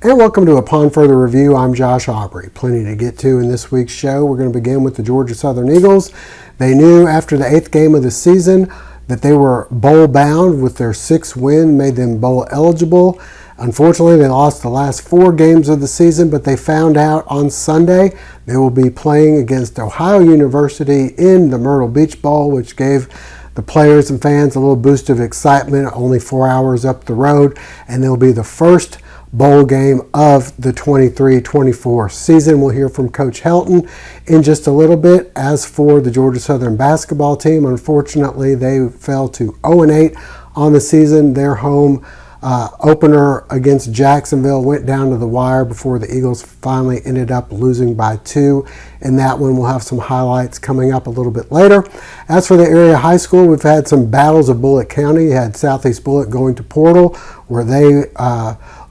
And welcome to Upon Further Review. I'm Josh Aubrey. Plenty to get to in this week's show. We're going to begin with the Georgia Southern Eagles. They knew after the 8th game of the season that they were bowl bound with their 6th win, made them bowl eligible. Unfortunately, they lost the last 4 games of the season, but they found out on Sunday they will be playing against Ohio University in the Myrtle Beach Bowl, which gave the players and fans a little boost of excitement, only 4 hours up the road, and they'll be the first bowl game of the 23-24 season. We'll hear from Coach Helton in just a little bit. As for the Georgia Southern basketball team, unfortunately, they fell to 0-8 on the season. Their home opener against Jacksonville went down to the wire before the Eagles finally ended up losing by 2. In that one, we'll have some highlights coming up a little bit later. As for the area high school, we've had some battles of Bulloch County. You had Southeast Bulloch going to Portal, where they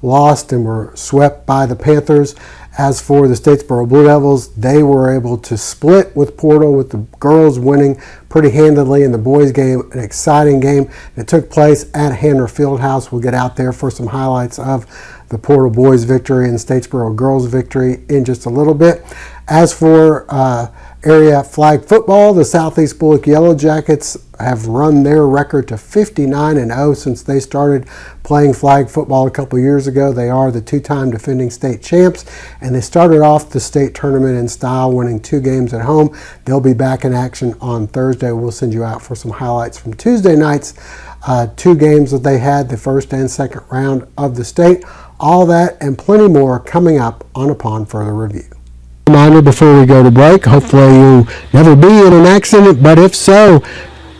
lost and were swept by the Panthers. As for the Statesboro Blue Devils, they were able to split with Portal, with the girls winning pretty handily in the boys game, an exciting game that took place at Hanner Fieldhouse. We'll get out there for some highlights of the Portal boys victory and Statesboro girls victory in just a little bit. As for area flag football, the Southeast Bulloch Yellow Jackets have run their record to 59-0 since they started playing flag football a couple years ago. They are the 2-time defending state champs, and they started off the state tournament in style, winning 2 games at home. They'll be back in action on Thursday. We'll send you out for some highlights from Tuesday night's 2 games that they had, the first and second round of the state. All that and plenty more coming up on Upon Further Review. Reminder before we go to break, hopefully you'll never be in an accident, but if so,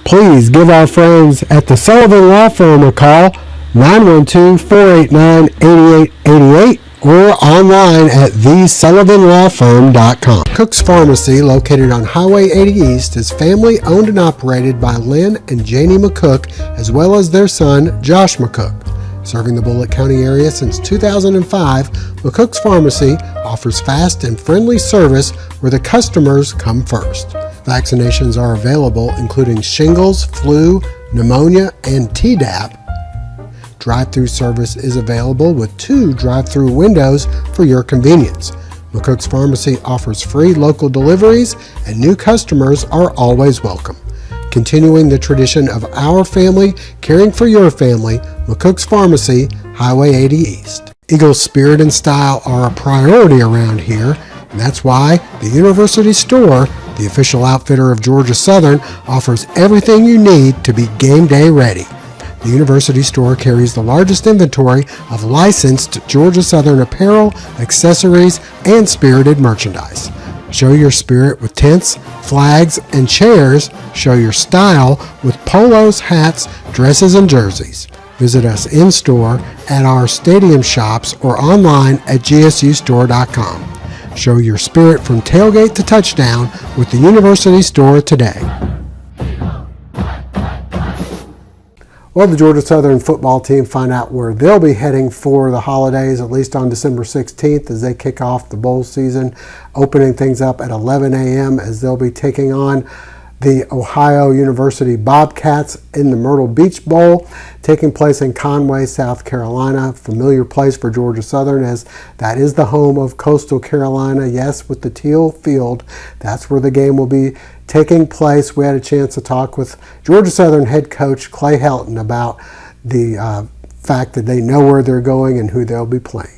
please give our friends at the Sullivan Law Firm a call, 912-489-8888, or online at thesullivanlawfirm.com. Cook's Pharmacy, located on Highway 80 East, is family owned and operated by Lynn and Janie McCook, as well as their son, Josh McCook. Serving the Bulloch County area since 2005, McCook's Pharmacy offers fast and friendly service where the customers come first. Vaccinations are available, including shingles, flu, pneumonia, and Tdap. Drive-through service is available with 2 drive-through windows for your convenience. McCook's Pharmacy offers free local deliveries, and new customers are always welcome. Continuing the tradition of our family caring for your family, McCook's Pharmacy, Highway 80 East. Eagles' spirit and style are a priority around here, and that's why the University Store, the official outfitter of Georgia Southern, offers everything you need to be game day ready. The University Store carries the largest inventory of licensed Georgia Southern apparel, accessories, and spirited merchandise. Show your spirit with tents, flags, and chairs. Show your style with polos, hats, dresses, and jerseys. Visit us in-store at our stadium shops or online at gsustore.com. Show your spirit from tailgate to touchdown with the University Store today. Well, the Georgia Southern football team find out where they'll be heading for the holidays, at least on December 16th, as they kick off the bowl season, opening things up at 11 a.m. as they'll be taking on the Ohio University Bobcats in the Myrtle Beach Bowl, taking place in Conway, South Carolina. Familiar place for Georgia Southern, as that is the home of Coastal Carolina. Yes, with the teal field, that's where the game will be taking place. We had a chance to talk with Georgia Southern head coach Clay Helton about the fact that they know where they're going and who they'll be playing.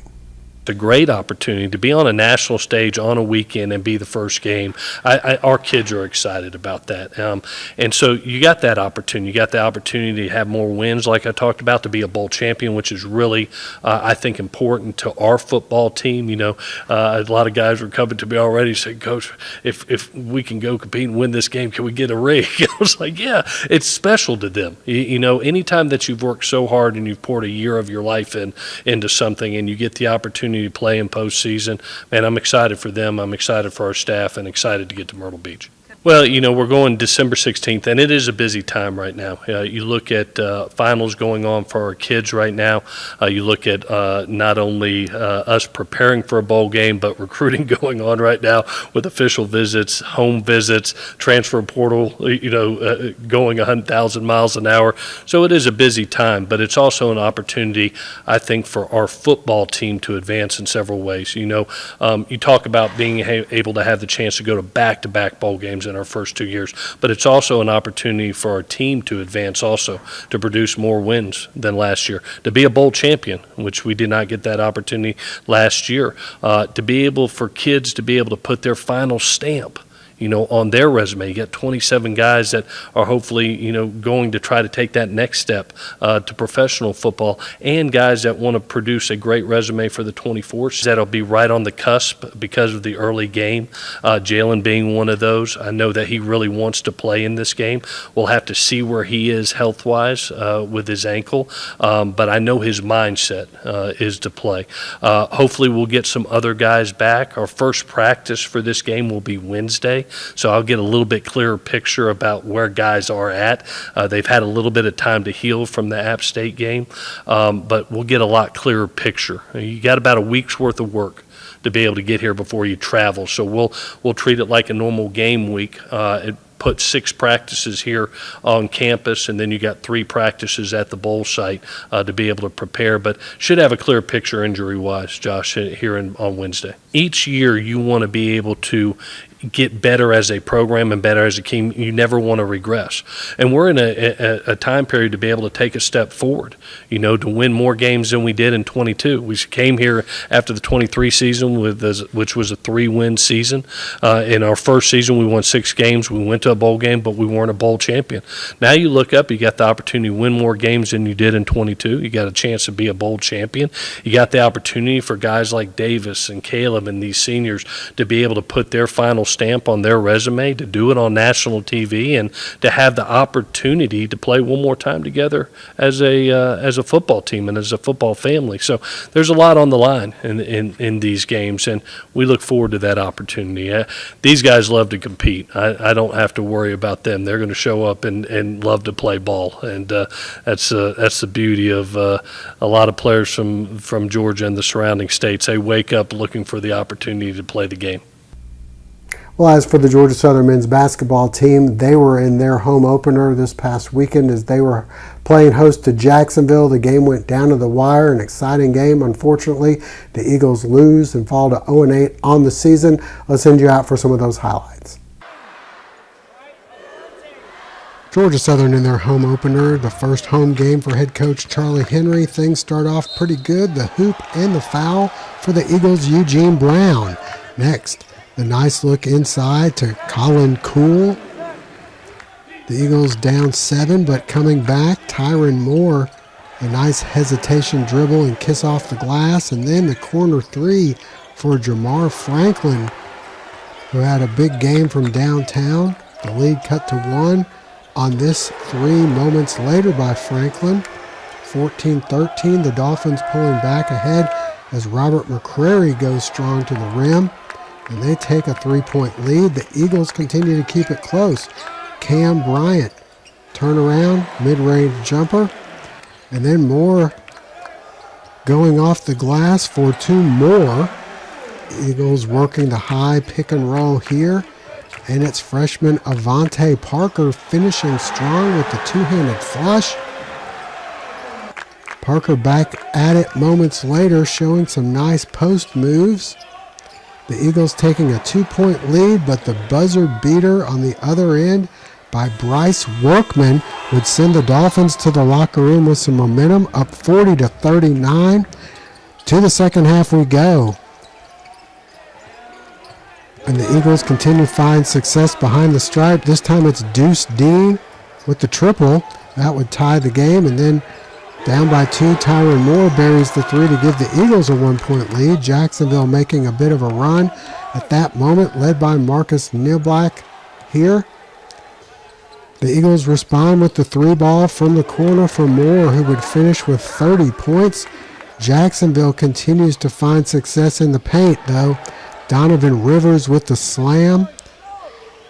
A great opportunity to be on a national stage on a weekend and be the first game. Our kids are excited about that. And so you got that opportunity. You got the opportunity to have more wins, like I talked about, to be a bowl champion, which is really, I think, important to our football team. You know, a lot of guys were coming to me already saying, Coach, if we can go compete and win this game, can we get a ring? I was like, yeah, it's special to them. You know, anytime that you've worked so hard and you've poured a year of your life into something and you get the opportunity to play in postseason, man, I'm excited for them. I'm excited for our staff and excited to get to Myrtle Beach. Well, we're going December 16th, and it is a busy time right now. You look at finals going on for our kids right now. You look at not only us preparing for a bowl game, but recruiting going on right now with official visits, home visits, transfer portal, going 100,000 miles an hour. So it is a busy time, but it's also an opportunity, I think, for our football team to advance in several ways. You talk about being able to have the chance to go to back-to-back bowl games in our first 2 years, but it's also an opportunity for our team to advance also, to produce more wins than last year, to be a bowl champion, which we did not get that opportunity last year, to be able for kids to be able to put their final stamp on their resume. You got 27 guys that are hopefully, going to try to take that next step to professional football, and guys that want to produce a great resume for the 24s. That'll be right on the cusp because of the early game. Jalen being one of those. I know that he really wants to play in this game. We'll have to see where he is health-wise with his ankle, but I know his mindset is to play. Hopefully we'll get some other guys back. Our first practice for this game will be Wednesday. So I'll get a little bit clearer picture about where guys are at. They've had a little bit of time to heal from the App State game, but we'll get a lot clearer picture. You got about a week's worth of work to be able to get here before you travel. So we'll treat it like a normal game week. Put 6 practices here on campus, and then you got 3 practices at the bowl site to be able to prepare, but should have a clear picture injury-wise, Josh, here on Wednesday. Each year you want to be able to get better as a program and better as a team. You never want to regress. And we're in a time period to be able to take a step forward, to win more games than we did in 22. We came here after the 23 season, which was a 3-win season. In our first season, we won 6 games. We went to a bowl game, but we weren't a bowl champion. Now you look up, you got the opportunity to win more games than you did in 22. You got a chance to be a bowl champion. You got the opportunity for guys like Davis and Caleb and these seniors to be able to put their final stamp on their resume, to do it on national TV, and to have the opportunity to play one more time together as a football team and as a football family. So there's a lot on the line in these games, and we look forward to that opportunity. These guys love to compete. I don't have to worry about them. They're going to show up and love to play ball, and that's the beauty of a lot of players from Georgia and the surrounding states. They wake up looking for the opportunity to play the game. Well, as for the Georgia Southern men's basketball team, they were in their home opener this past weekend as they were playing host to Jacksonville. The game went down to the wire, an exciting game. Unfortunately, the Eagles lose and fall to 0-8 on the season. Let's send you out for some of those highlights. Georgia Southern in their home opener, the first home game for head coach Charlie Henry. Things start off pretty good. The hoop and the foul for the Eagles' Eugene Brown. Next, the nice look inside to Colin Cool. The Eagles down 7, but coming back, Tyron Moore, a nice hesitation dribble and kiss off the glass, and then the corner 3 for Jamar Franklin, who had a big game from downtown. The lead cut to 1 on this 3 moments later by Franklin. 14-13, the Dolphins pulling back ahead as Robert McCrary goes strong to the rim, and they take a 3-point lead. The Eagles continue to keep it close. Cam Bryant, turnaround, mid-range jumper, and then Moore going off the glass for 2 more. Eagles working the high pick and roll here, and it's freshman Avante Parker finishing strong with the 2-handed flush. Parker back at it moments later, showing some nice post moves. The Eagles taking a 2-point lead, but the buzzer beater on the other end by Bryce Workman would send the Dolphins to the locker room with some momentum, up 40-39. To the second half we go. And the Eagles continue to find success behind the stripe. This time it's Deuce Dean with the triple. That would tie the game, and then down by 2, Tyron Moore buries the 3 to give the Eagles a 1-point lead. Jacksonville making a bit of a run at that moment, led by Marcus Niblack here. The Eagles respond with the 3 ball from the corner for Moore, who would finish with 30 points. Jacksonville continues to find success in the paint, though. Donovan Rivers with the slam.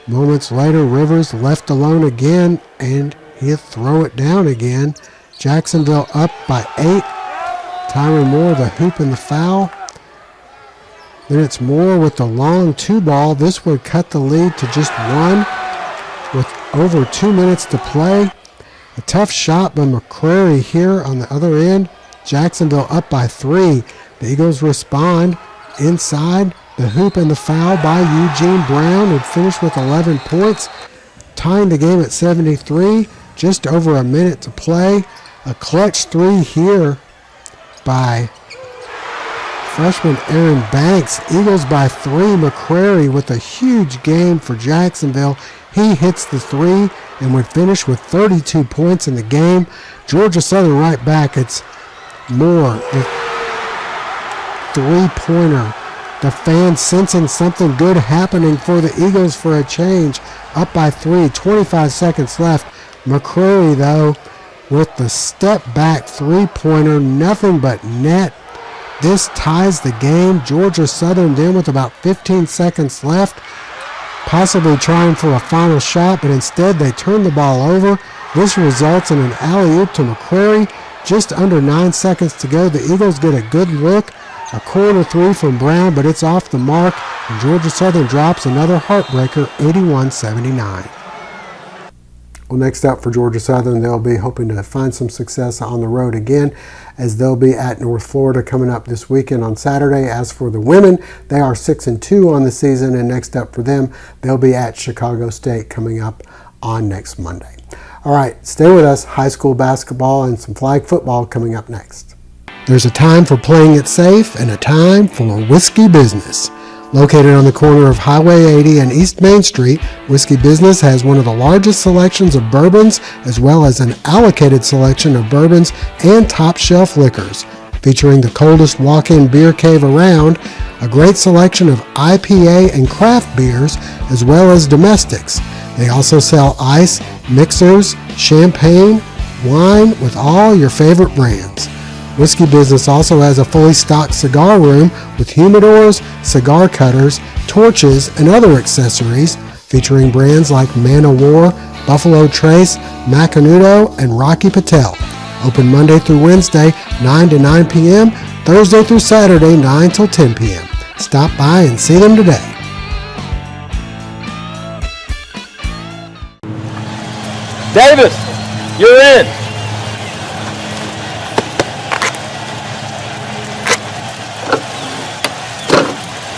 Moments later, Rivers left alone again, and he'll throw it down again. Jacksonville up by 8. Tyron Moore, the hoop and the foul. Then it's Moore with the long 2 ball. This would cut the lead to just 1 with over 2 minutes to play. A tough shot by McCrary here on the other end. Jacksonville up by 3. The Eagles respond inside. The hoop and the foul by Eugene Brown and finish with 11 points, tying the game at 73. Just over a minute to play. A clutch 3 here by freshman Aaron Banks. Eagles by 3. McCrary with a huge game for Jacksonville. He hits the 3 and would finish with 32 points in the game. Georgia Southern right back. It's Moore, the 3-pointer. The fans sensing something good happening for the Eagles for a change. Up by 3, 25 seconds left. McCrary, though, with the step-back 3-pointer, nothing but net. This ties the game. Georgia Southern then with about 15 seconds left, possibly trying for a final shot, but instead they turn the ball over. This results in an alley-oop to McCrary. Just under 9 seconds to go. The Eagles get a good look. A corner 3 from Brown, but it's off the mark, and Georgia Southern drops another heartbreaker, 81-79. Well, next up for Georgia Southern, they'll be hoping to find some success on the road again, as they'll be at North Florida coming up this weekend on Saturday. As for the women, they are 6-2 on the season, and next up for them, they'll be at Chicago State coming up on next Monday. All right, stay with us. High school basketball and some flag football coming up next. There's a time for playing it safe and a time for Whiskey Business. Located on the corner of Highway 80 and East Main Street, Whiskey Business has one of the largest selections of bourbons, as well as an allocated selection of bourbons and top shelf liquors. Featuring the coldest walk-in beer cave around, a great selection of IPA and craft beers, as well as domestics. They also sell ice, mixers, champagne, wine with all your favorite brands. Whiskey Business also has a fully stocked cigar room with humidors, cigar cutters, torches, and other accessories, featuring brands like Man O' War, Buffalo Trace, Macanudo, and Rocky Patel. Open Monday through Wednesday, 9 to 9 p.m., Thursday through Saturday, 9 till 10 p.m. Stop by and see them today. Davis, you're in.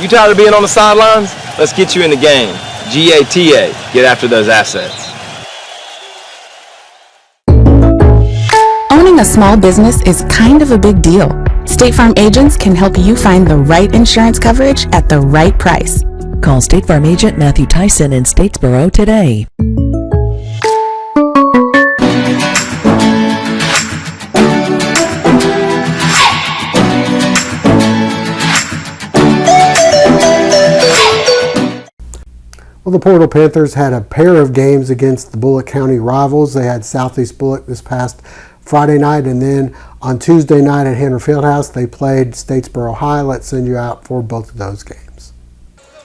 You tired of being on the sidelines? Let's get you in the game. GATA, get after those assets. Owning a small business is kind of a big deal. State Farm agents can help you find the right insurance coverage at the right price. Call State Farm agent Matthew Tyson in Statesboro today. Well, the Portal Panthers had a pair of games against the Bulloch County rivals. They had Southeast Bulloch this past Friday night, and then on Tuesday night at Hanner Fieldhouse, they played Statesboro High. Let's send you out for both of those games.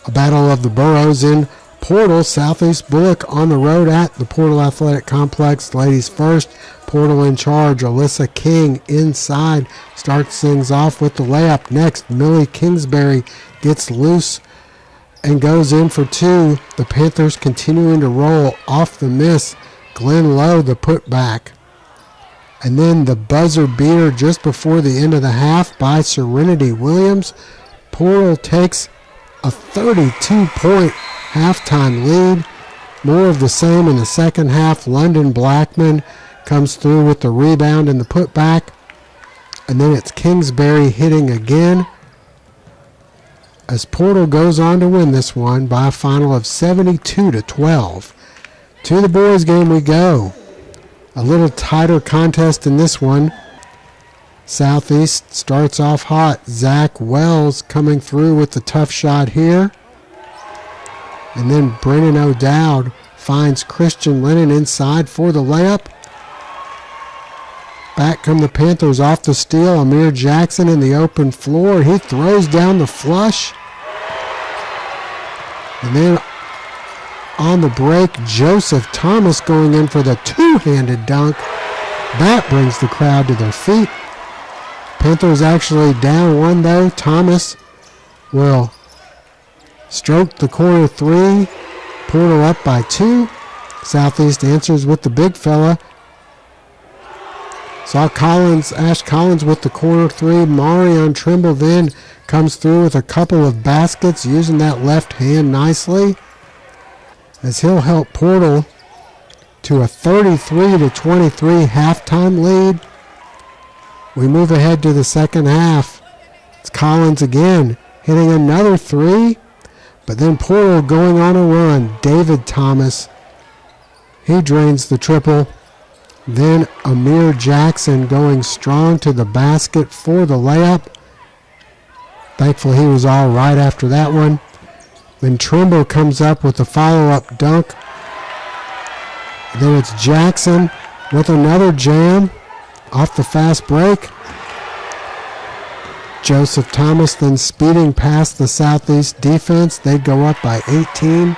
A battle of the boroughs in Portal. Southeast Bulloch on the road at the Portal Athletic Complex. Ladies first. Portal in charge. Alyssa King inside starts things off with the layup. Next, Millie Kingsbury gets loose and goes in for 2. The Panthers continuing to roll off the miss. Glenn Lowe, the putback. And then the buzzer beater just before the end of the half by Serenity Williams. Portal takes a 32-point halftime lead. More of the same in the second half. London Blackman comes through with the rebound and the putback. And then it's Kingsbury hitting again, as Portal goes on to win this one by a final of 72-12. To the boys game we go. A little tighter contest in this one. Southeast starts off hot. Zach Wells coming through with the tough shot here. And then Brennan O'Dowd finds Christian Lennon inside for the layup. Back come the Panthers off the steal. Amir Jackson in the open floor. He throws down the flush. And then on the break, Joseph Thomas going in for the two-handed dunk. That brings the crowd to their feet. Panthers actually down one, though. Thomas will stroke the corner three. Portal up by 2. Southeast answers with the big fella. Saw Ash Collins with the corner 3. Marion Trimble then comes through with a couple of baskets using that left hand nicely, as he'll help Portal to a 33-23 halftime lead. We move ahead to the second half. It's Collins again hitting another 3, but then Portal going on a run. David Thomas, he drains the triple. Then Amir Jackson going strong to the basket for the layup. Thankfully he was all right after that one. Then Trimble comes up with a follow-up dunk. Then it's Jackson with another jam off the fast break. Joseph Thomas then speeding past the Southeast defense. They go up by 18.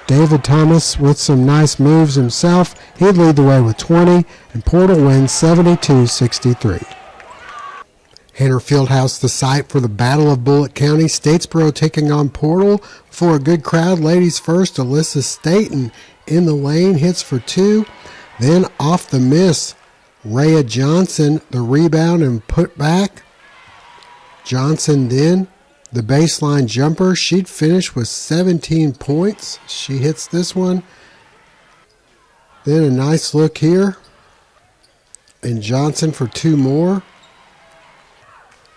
David Thomas with some nice moves himself. He'd lead the way with 20, and Portal wins 72-63. Hanner Fieldhouse, the site for the Battle of Bulloch County. Statesboro taking on Portal for a good crowd. Ladies first, Alyssa Staten in the lane, hits for 2. Then off the miss, Rhea Johnson, the rebound and put back. Johnson then the baseline jumper. She'd finish with 17 points. She hits this one. Then a nice look here. And Johnson for 2 more.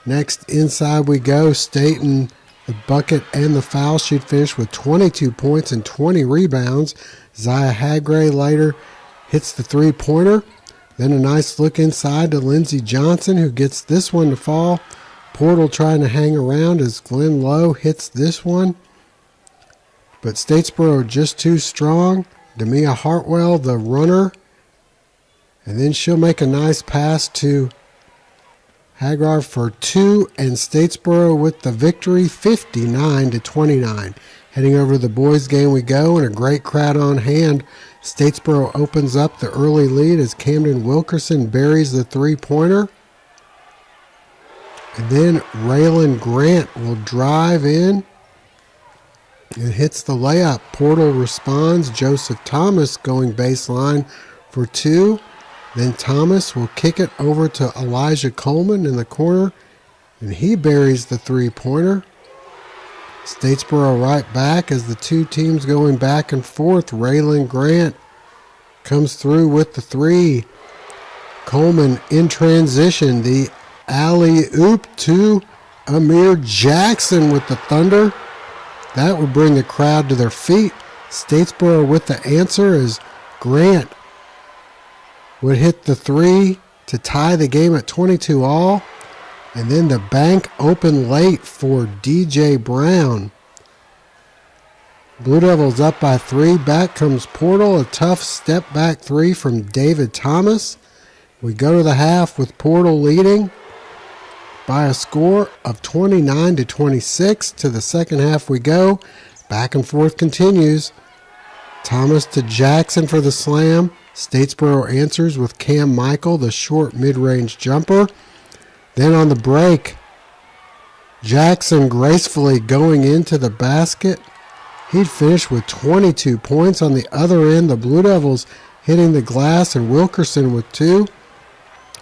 Next, inside we go. Staten, the bucket and the foul. She'd finish with 22 points and 20 rebounds. Zaya Hagray later hits the three-pointer. Then a nice look inside to Lindsey Johnson, who gets this one to fall. Portal trying to hang around as Glenn Lowe hits this one. But Statesboro just too strong. Demia Hartwell, the runner. And then she'll make a nice pass to Hagar for 2, and Statesboro with the victory, 59-29. Heading over to the boys' game we go, and a great crowd on hand. Statesboro opens up the early lead as Camden Wilkerson buries the three-pointer. And then Raylan Grant will drive in and hits the layup. Portal responds. Joseph Thomas going baseline for 2. Then Thomas will kick it over to Elijah Coleman in the corner, and he buries the three-pointer. Statesboro right back as the two teams going back and forth. Raylan Grant comes through with the 3. Coleman in transition. The alley-oop to Amir Jackson with the thunder. That would bring the crowd to their feet. Statesboro with the answer as Grant would hit the 3 to tie the game at 22 all. And then the bank open late for DJ Brown. Blue Devils up by 3. Back comes Portal. A tough step back 3 from David Thomas. We go to the half with Portal leading by a score of 29-26. To the second half we go. Back and forth continues. Thomas to Jackson for the slam. Statesboro answers with Cam Michael, the short mid-range jumper. Then on the break, Jackson gracefully going into the basket. He'd finish with 22 points. On the other end, the Blue Devils hitting the glass, and Wilkerson with 2.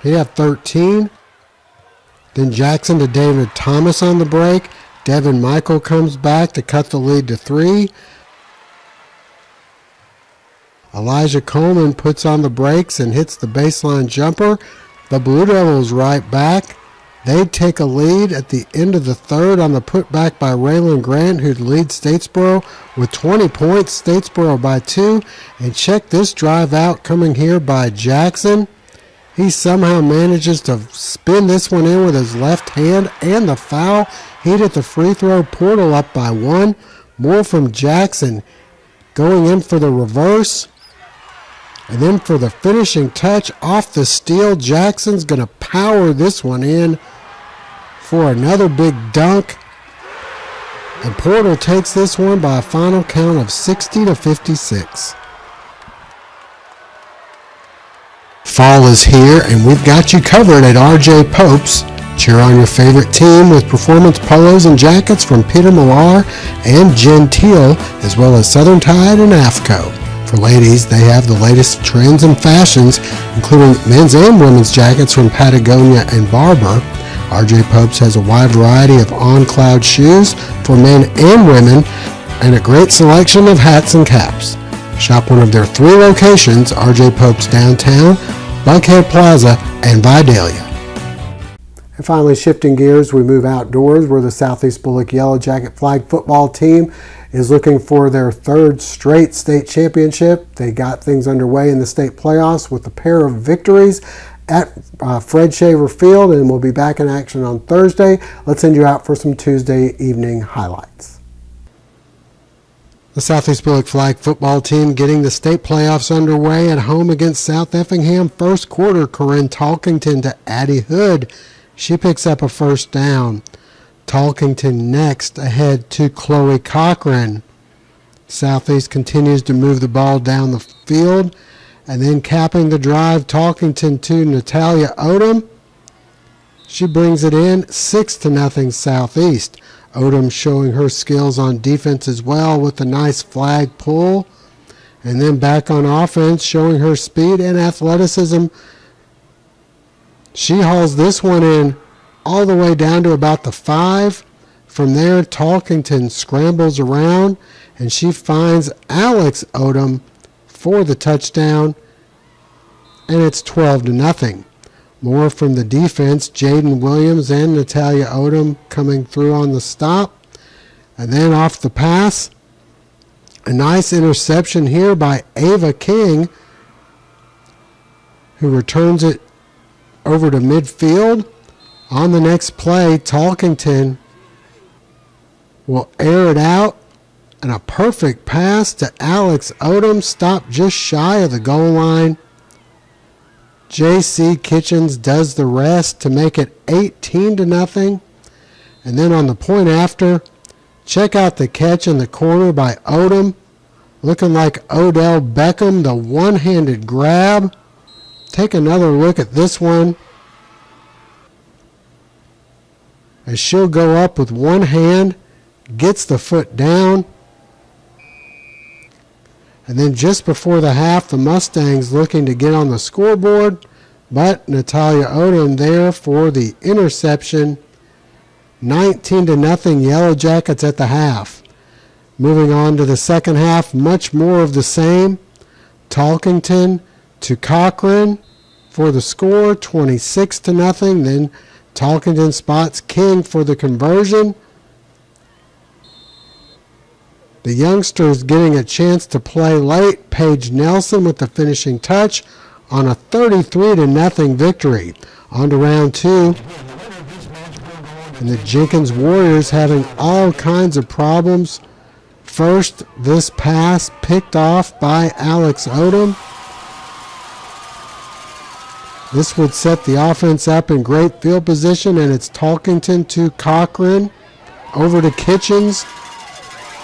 He'd have 13. Then Jackson to David Thomas on the break. Devin Michael comes back to cut the lead to 3. Elijah Coleman puts on the brakes and hits the baseline jumper. The Blue Devils right back. They'd take a lead at the end of the third on the putback by Raylan Grant, who'd lead Statesboro with 20 points. Statesboro by 2. And check this drive out coming here by Jackson. He somehow manages to spin this one in with his left hand and the foul. He'd hit the free throw. Portal up by 1. More from Jackson going in for the reverse. And then for the finishing touch off the steal, Jackson's going to power this one in for another big dunk. and Portal takes this one by a final count of 60-56. Fall is here, and we've got you covered at RJ Pope's. Cheer on your favorite team with performance polos and jackets from Peter Millar and Gentile, as well as Southern Tide and AFCO. For ladies, they have the latest trends and fashions, including men's and women's jackets from Patagonia and Barber. RJ Pope's has a wide variety of on-cloud shoes for men and women, and a great selection of hats and caps. Shop one of their 3 locations, RJ Pope's downtown, Buckhead Plaza, and Vidalia. And finally, shifting gears, we move outdoors where the Southeast Bulloch Yellow Jacket flag football team is looking for their 3rd straight state championship. They got things underway in the state playoffs with a pair of victories at Fred Shaver Field, and we'll be back in action on Thursday. Let's send you out for some Tuesday evening highlights. The Southeast Bulloch flag football team getting the state playoffs underway at home against South Effingham. First quarter, Corinne Talkington to Addie Hood. She picks up a first down. Talkington next ahead to Chloe Cochran. Southeast continues to move the ball down the field, and then capping the drive, Talkington to Natalia Odom. She brings it in 6-0 Southeast. Odom showing her skills on defense as well with a nice flag pull. And then back on offense, showing her speed and athleticism. She hauls this one in all the way down to about the 5. From there, Talkington scrambles around, and she finds Alex Odom for the touchdown, and it's 12-0. More from the defense, Jaden Williams and Natalia Odom coming through on the stop. And then off the pass, a nice interception here by Ava King, who returns it over to midfield. On the next play, Talkington will air it out, and a perfect pass to Alex Odom, stopped just shy of the goal line. J.C. Kitchens does the rest to make it 18-0. And then on the point after, check out the catch in the corner by Odom, looking like Odell Beckham, the one-handed grab. Take another look at this one, as she'll go up with one hand, gets the foot down. And then just before the half, the Mustangs looking to get on the scoreboard, but Natalia Odom there for the interception. 19-0 Yellow Jackets at the half. Moving on to the second half, much more of the same. Talkington to Cochran for the score, 26-0. Then Talkington spots King for the conversion. The youngsters getting a chance to play late. Paige Nelson with the finishing touch on a 33-0 victory. On to round 2. And the Jenkins Warriors having all kinds of problems. First, this pass picked off by Alex Odom. This would set the offense up in great field position, and it's Talkington to Cochran. Over to Kitchens.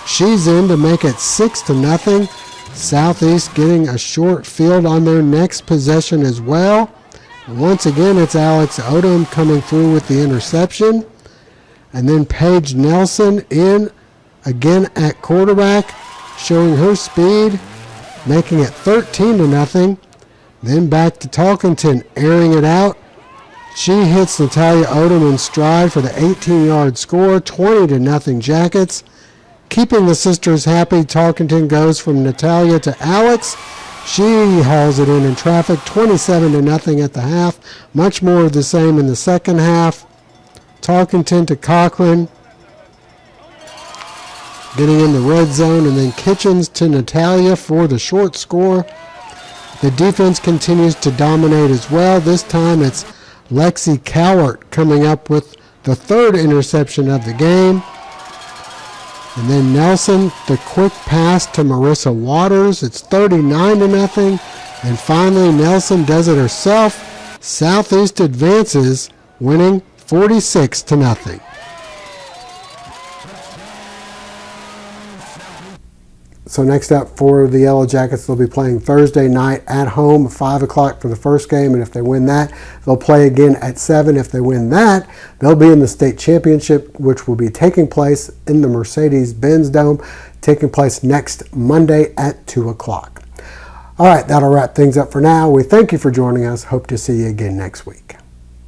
She's in to make it 6-0. Southeast getting a short field on their next possession as well. Once again, it's Alex Odom coming through with the interception. And then Paige Nelson in again at quarterback, showing her speed, making it 13-0. Then back to Talkington, airing it out. She hits Natalia Odom in stride for the 18-yard score, 20-0 Jackets. Keeping the sisters happy, Talkington goes from Natalia to Alex. She hauls it in traffic, 27-0 at the half. Much more of the same in the second half. Talkington to Cochran, getting in the red zone, and then Kitchens to Natalia for the short score. The defense continues to dominate as well. This time it's Lexi Cowart coming up with the 3rd interception of the game. And then Nelson, the quick pass to Marissa Waters. It's 39-0. And finally, Nelson does it herself. Southeast advances, winning 46-0. So next up for the Yellow Jackets, they'll be playing Thursday night at home at 5 o'clock for the first game, and if they win that, they'll play again at 7. If they win that, they'll be in the state championship, which will be taking place in the Mercedes-Benz Dome, taking place next Monday at 2 o'clock. All right, that'll wrap things up for now. We thank you for joining us. Hope to see you again next week.